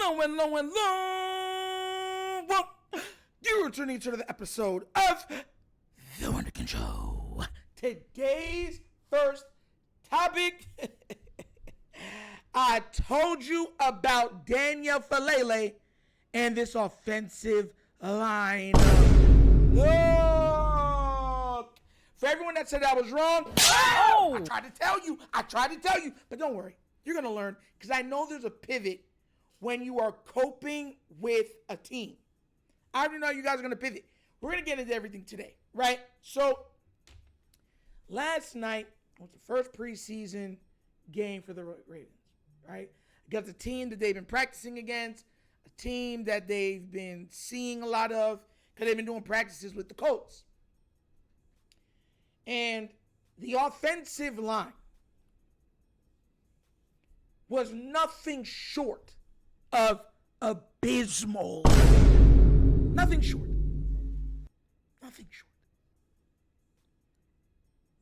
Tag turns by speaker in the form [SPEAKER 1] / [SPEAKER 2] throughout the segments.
[SPEAKER 1] Hello and low and low. Well, you're tuning to the episode of The Wunderkind Show. Today's first topic. I told you about Daniel Falele and this offensive line. Look. For everyone that said I was wrong, I tried to tell you, but don't worry. You're going to learn because I know there's a pivot when you are coping with a team. I already know you guys are going to pivot. We're going to get into everything today, right? So, last night was the first preseason game for the Ravens, right? Against a team that they've been practicing against, a team that they've been seeing a lot of because they've been doing practices with the Colts. And the offensive line was nothing short of abysmal. Nothing short.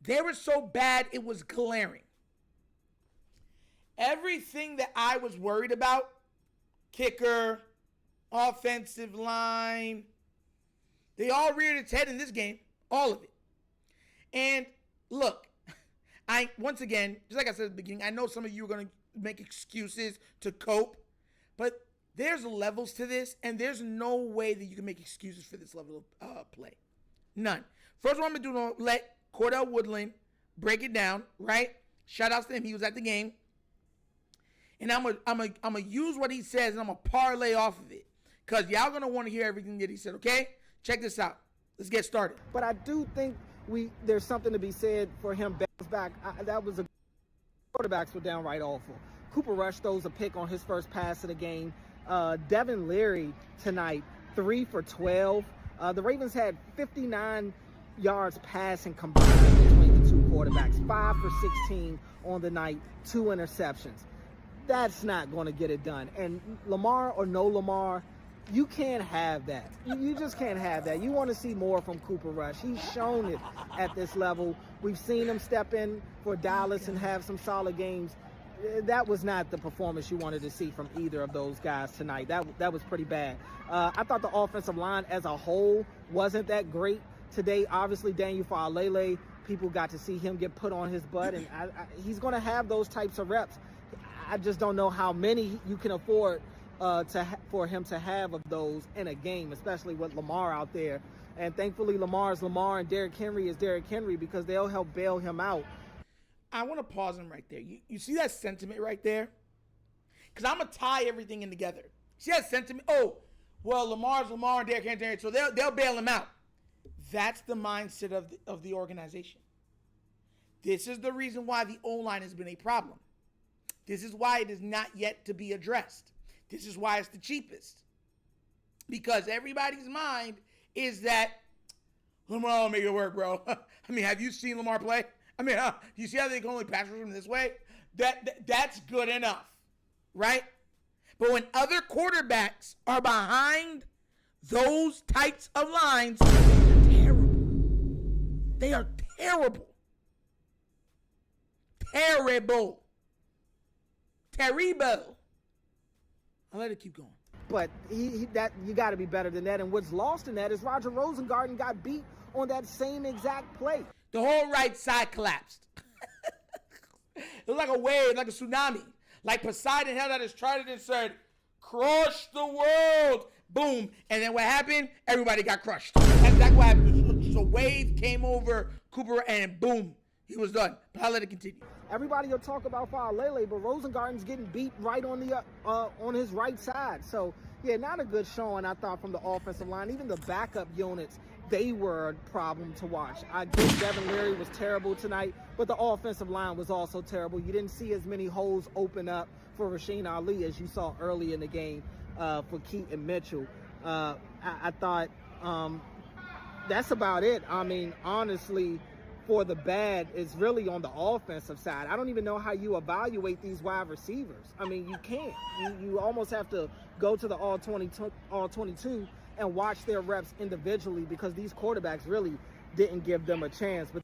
[SPEAKER 1] They were so bad, it was glaring. Everything that I was worried about, kicker, offensive line, they all reared its head in this game, all of it. And look, once again, just like I said at the beginning, I know some of you are going to make excuses to cope, but there's levels to this, and there's no way that you can make excuses for this level of play. None. First one I'm going to do, let Cordell Woodland break it down, right? Shout outs to him. He was at the game. And I'm gonna use what he says, and I'm going to parlay off of it because y'all going to want to hear everything that he said, okay? Check this out. Let's get started.
[SPEAKER 2] But I do think there's something to be said for him bounce back. Quarterbacks were downright awful. Cooper Rush throws a pick on his first pass of the game. Devin Leary tonight, 3 for 12. The Ravens had 59 yards passing combined between the two quarterbacks. 5 for 16 on the night, 2 interceptions. That's not going to get it done. And Lamar or no Lamar, you can't have that. You just can't have that. You want to see more from Cooper Rush. He's shown it at this level. We've seen him step in for Dallas and have some solid games. That was not the performance you wanted to see from either of those guys tonight. That was pretty bad. I thought the offensive line as a whole wasn't that great today. Obviously, Daniel Falele, people got to see him get put on his butt, and he's going to have those types of reps. I just don't know how many you can afford for him to have of those in a game, especially with Lamar out there. And thankfully, Lamar is Lamar and Derrick Henry is Derrick Henry because they'll help bail him out.
[SPEAKER 1] I want to pause him right there. You see that sentiment right there? Because I'm going to tie everything in together. See that sentiment? Oh, well, Lamar's Lamar and Derrick Henry, so they'll bail him out. That's the mindset of the organization. This is the reason why the O-line has been a problem. This is why it is not yet to be addressed. This is why it's the cheapest. Because everybody's mind is that Lamar will make it work, bro. I mean, have you seen Lamar play? I mean, you see how they can only pass rush him this way? That's good enough, right? But when other quarterbacks are behind those types of lines, they're terrible. They are terrible. Terrible. I'll let it keep going.
[SPEAKER 2] But you got to be better than that. And what's lost in that is Roger Rosengarten got beat on that same exact play.
[SPEAKER 1] The whole right side collapsed. It was like a wave, like a tsunami. Like Poseidon held out his trident and said, "Crush the world." Boom. And then what happened? Everybody got crushed. That's exactly what happened. Just a wave came over Cooper and boom, he was done. But I'll let it continue.
[SPEAKER 2] Everybody will talk about Falele, but Rosengarten's getting beat right on his right side. So, yeah, not a good showing, I thought, from the offensive line. Even the backup units, they were a problem to watch. I guess Devin Leary was terrible tonight, but the offensive line was also terrible. You didn't see as many holes open up for Rasheen Ali as you saw early in the game for Keaton Mitchell. I thought that's about it. I mean, honestly, for the bad is really on the offensive side. I don't even know how you evaluate these wide receivers. I mean, you can't. You almost have to go to the all 22 and watch their reps individually because these quarterbacks really didn't give them a chance. But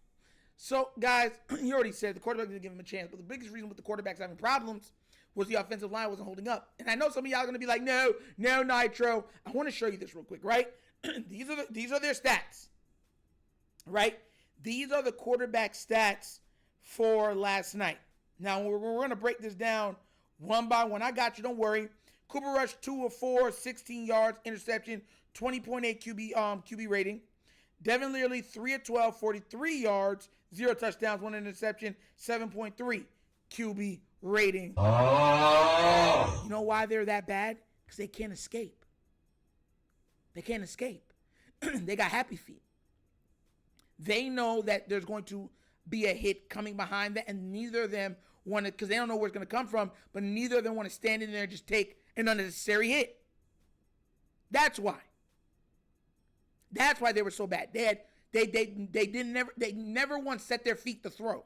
[SPEAKER 1] so, guys, you already said the quarterback didn't give him a chance, but the biggest reason with the quarterbacks having problems was the offensive line wasn't holding up. And I know some of y'all are going to be like, no, Nitro. I want to show you this real quick, right? These are their stats, right? These are the quarterback stats for last night. Now, we're going to break this down one by one. I got you. Don't worry. Cooper Rush, 2 of 4, 16 yards, interception, 20.8 QB rating. Devin Leary, 3 of 12, 43 yards, 0 touchdowns, 1 interception, 7.3 QB rating. Oh. You know why they're that bad? Because they can't escape. They can't escape. They got happy feet. They know that there's going to be a hit coming behind that, and neither of them want to, because they don't know where it's going to come from, but neither of them want to stand in there and just take an unnecessary hit. That's why. That's why they were so bad. They never once set their feet to throw.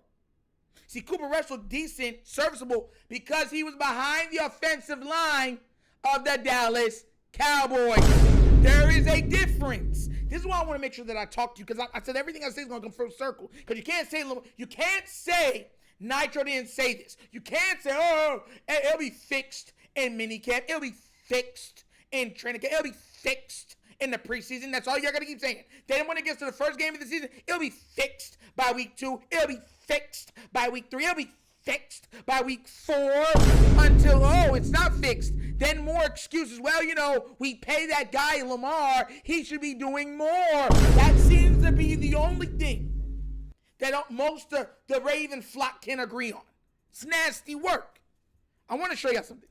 [SPEAKER 1] See, Cooper Rush looked decent, serviceable, because he was behind the offensive line of the Dallas Cowboys. There is a difference. This is why I want to make sure that I talk to you, because I said everything I say is going to come full circle. Because you can't say Nitro didn't say this. You can't say, oh, it'll be fixed in minicamp. It'll be fixed in training camp. It'll be fixed in the preseason. That's all you're going to keep saying. Then when it gets to the first game of the season, it'll be fixed by week 2. It'll be fixed by week 3. It'll be fixed by week 4 until, it's not fixed. Then more excuses. Well, we pay that guy Lamar. He should be doing more. That seems to be the only thing that most of the Raven flock can agree on. It's nasty work. I want to show you something.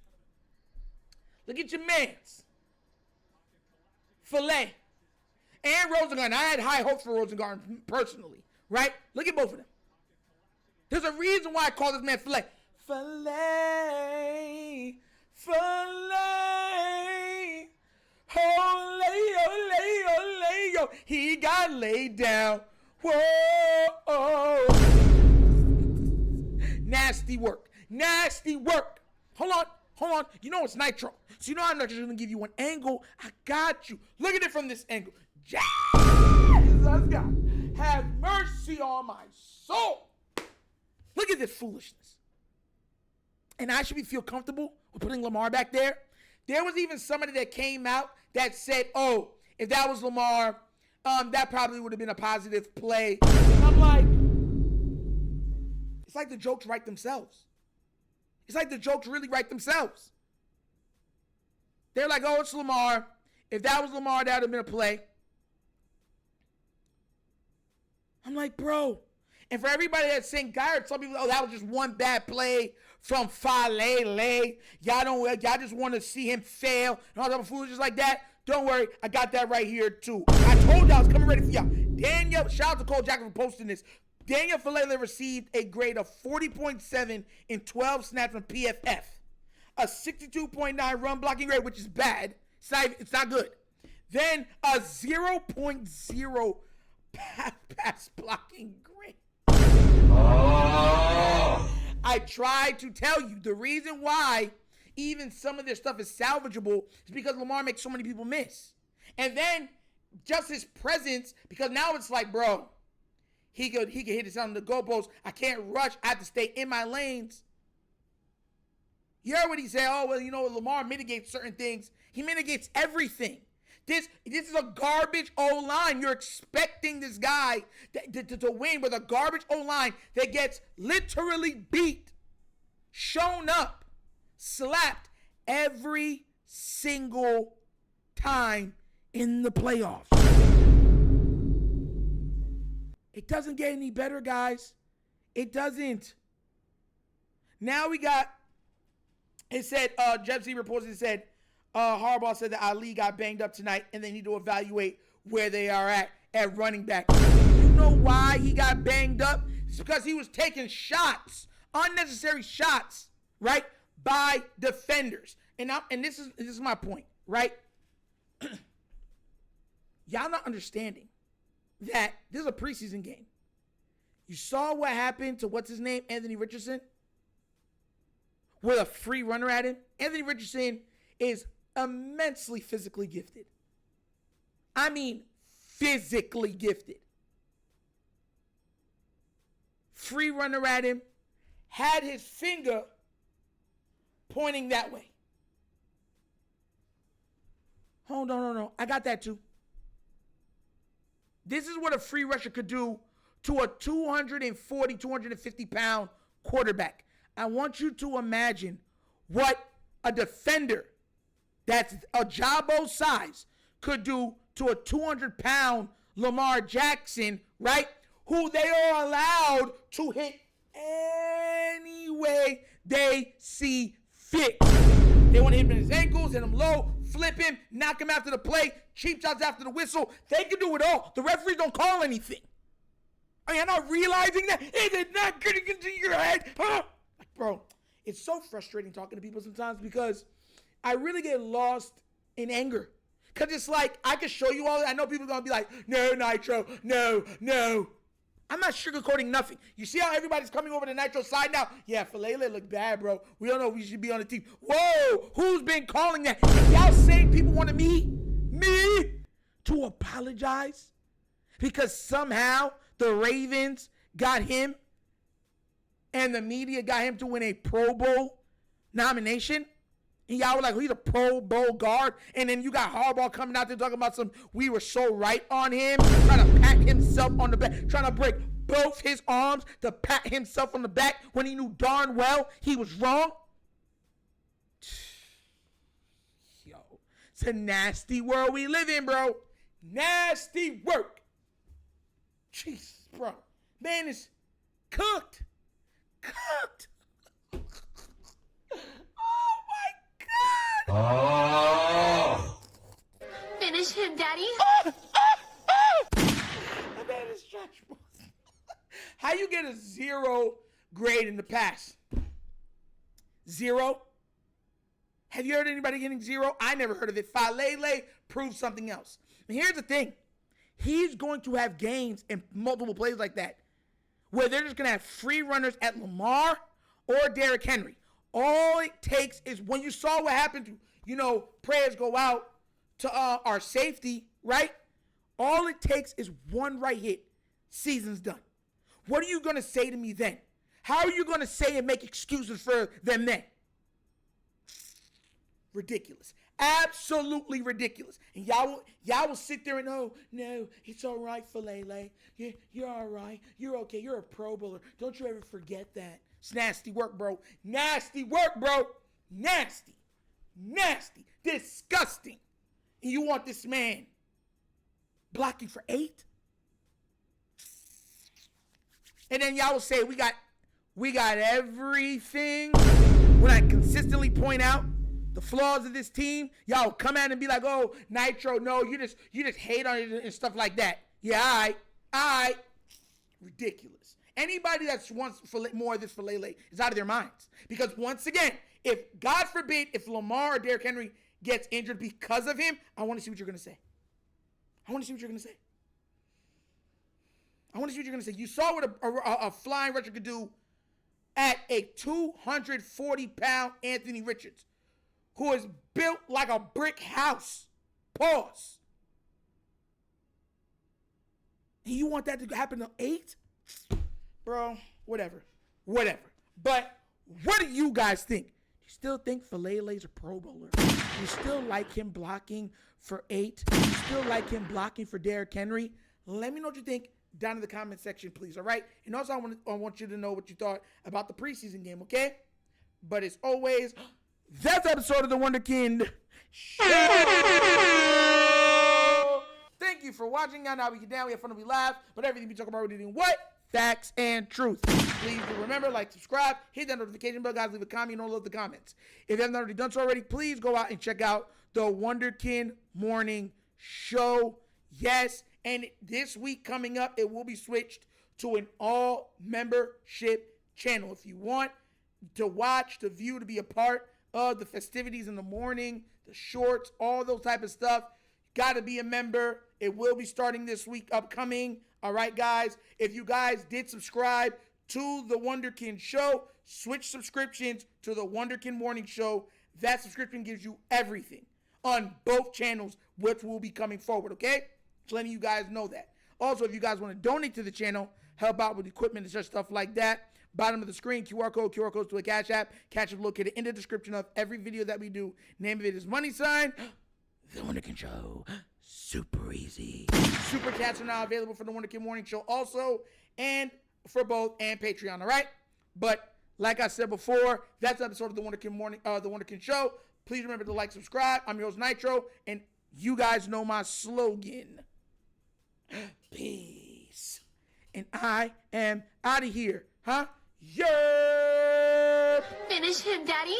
[SPEAKER 1] Look at your mans. Filet. And Rosengarten. I had high hopes for Rosengarten personally, right? Look at both of them. There's a reason why I call this man Filet. Filet. Filet. Ole. He got laid down. Whoa. Nasty work. Hold on. You know it's Nitro. So you know I'm not just going to give you one angle. I got you. Look at it from this angle. Jesus, God. Have mercy on my soul. Look at this foolishness. And I should feel comfortable with putting Lamar back there. There was even somebody that came out that said, if that was Lamar, that probably would have been a positive play. And I'm like, it's like the jokes write themselves. It's like the jokes really write themselves. They're like, it's Lamar. If that was Lamar, that would have been a play. I'm like, bro. And for everybody that's saying, Garrett, some people, that was just one bad play from Falele. Y'all just want to see him fail and all that foolishness like that. Don't worry, I got that right here too. I told y'all I was coming ready for y'all. Daniel, shout out to Cole Jackson for posting this. Daniel Falele received a grade of 40.7 in 12 snaps from PFF. A 62.9 run blocking grade, which is bad. It's not good. Then a 0.0 pass blocking grade. Oh. I tried to tell you the reason why even some of this stuff is salvageable is because Lamar makes so many people miss. And then just his presence, because now it's like, bro, he could hit it on the goalpost. I can't rush. I have to stay in my lanes. You heard what he said? Lamar mitigates certain things. He mitigates everything. This is a garbage O-line. You're expecting this guy to win with a garbage O-line that gets literally beat, shown up, slapped every single time in the playoffs. It doesn't get any better, guys. It doesn't. Now we got, it said, Jeff Z reports, it said, Harbaugh said that Ali got banged up tonight and they need to evaluate where they are at running back. You know why he got banged up? It's because he was taking shots, unnecessary shots, right, by defenders. And this is my point, right? Y'all not understanding that this is a preseason game. You saw what happened to what's his name, Anthony Richardson, with a free runner at him. Anthony Richardson is immensely physically gifted. I mean, physically gifted. Free runner at him, had his finger pointing that way. Hold on, no. I got that too. This is what a free rusher could do to a 240, 250-pound quarterback. I want you to imagine what a defender that's a Jabbo size could do to a 200-pound Lamar Jackson, right? Who they are allowed to hit any way they see fit. They want to hit him in his ankles, hit him low, flip him, knock him after the play, cheap shots after the whistle. They can do it all. The referees don't call anything. Are you not realizing that? Is it not getting into your head? Huh? Like, bro, it's so frustrating talking to people sometimes because I really get lost in anger. Because it's like, I can show you all that. I know people are going to be like, no, Nitro, no. I'm not sugarcoating nothing. You see how everybody's coming over to Nitro's side now? Yeah, Falele look bad, bro. We don't know if we should be on the team. Whoa, who's been calling that? And y'all saying people wanted me to apologize because somehow the Ravens got him and the media got him to win a Pro Bowl nomination? And y'all were like, he's a Pro Bowl guard. And then you got Harbaugh coming out there talking about we were so right on him, trying to pat himself on the back, trying to break both his arms to pat himself on the back when he knew darn well he was wrong. Yo, it's a nasty world we live in, bro. Nasty work. Jesus, bro. Man is cooked.
[SPEAKER 3] Oh!
[SPEAKER 4] Finish him, Daddy.
[SPEAKER 1] That man is stretchable. How you get a 0 grade in the pass? 0? Have you heard anybody getting 0? I never heard of it. Falele proved something else. And here's the thing. He's going to have games in multiple plays like that where they're just going to have free runners at Lamar or Derrick Henry. All it takes is when you saw what happened to, prayers go out to our safety, right? All it takes is one right hit. Season's done. What are you going to say to me then? How are you going to say and make excuses for them then? Ridiculous. Absolutely ridiculous. And y'all will sit there and, oh, no, it's all right, Falele. You're all right. You're okay. You're a Pro Bowler. Don't you ever forget that. It's nasty work, bro. Nasty work, bro. Nasty. Disgusting. And you want this man blocking for 8? And then y'all will say we got everything. When I consistently point out the flaws of this team, y'all come at and be like, oh, Nitro, no, you just hate on it and stuff like that. Yeah, all right. Ridiculous. Anybody that wants more of this Falele is out of their minds. Because once again, if, God forbid, if Lamar or Derrick Henry gets injured because of him, I want to see what you're going to say. You saw what a flying rusher could do at a 240-pound Anthony Richards, who is built like a brick house. Pause. And you want that to happen to 8? Bro, whatever. But what do you guys think? Do you still think Falele's a Pro Bowler? Do you still like him blocking for 8? Do you still like him blocking for Derrick Henry? Let me know what you think down in the comment section, please, all right? And also, I want you to know what you thought about the preseason game, okay? But as always, that's episode of The Wunderkind Show. Thank you for watching. Now we get down, we have fun, we laugh, but everything we talk about, we're doing what? Facts and truth. Please do remember, like, subscribe, hit that notification bell, guys. Leave a comment. You don't love the comments. If you haven't already done so already, please go out and check out the Wunderkind Morning Show. Yes, and this week coming up, it will be switched to an all-membership channel. If you want to watch, to view, to be a part of the festivities in the morning, the shorts, all those type of stuff, got to be a member. It will be starting this week upcoming. All right, guys, if you guys did subscribe to The Wunderkind Show, switch subscriptions to The Wunderkind Morning Show. That subscription gives you everything on both channels, which will be coming forward, okay? Just letting you guys know that. Also, if you guys want to donate to the channel, help out with equipment and such stuff like that, Bottom of the screen, QR codes to a Cash App. Cash App located in the description of every video that we do. Name of it is money sign, The Wunderkind Show. Super easy. Super chats are now available for the Wunderkind Morning Show also, and for both, and Patreon, all right? But like I said before, that's the episode of the Wunderkind Show. Please remember to like, subscribe. I'm your host, Nitro, and you guys know my slogan. Peace. And I am out of here, huh? Yeah.
[SPEAKER 4] Finish him, Daddy.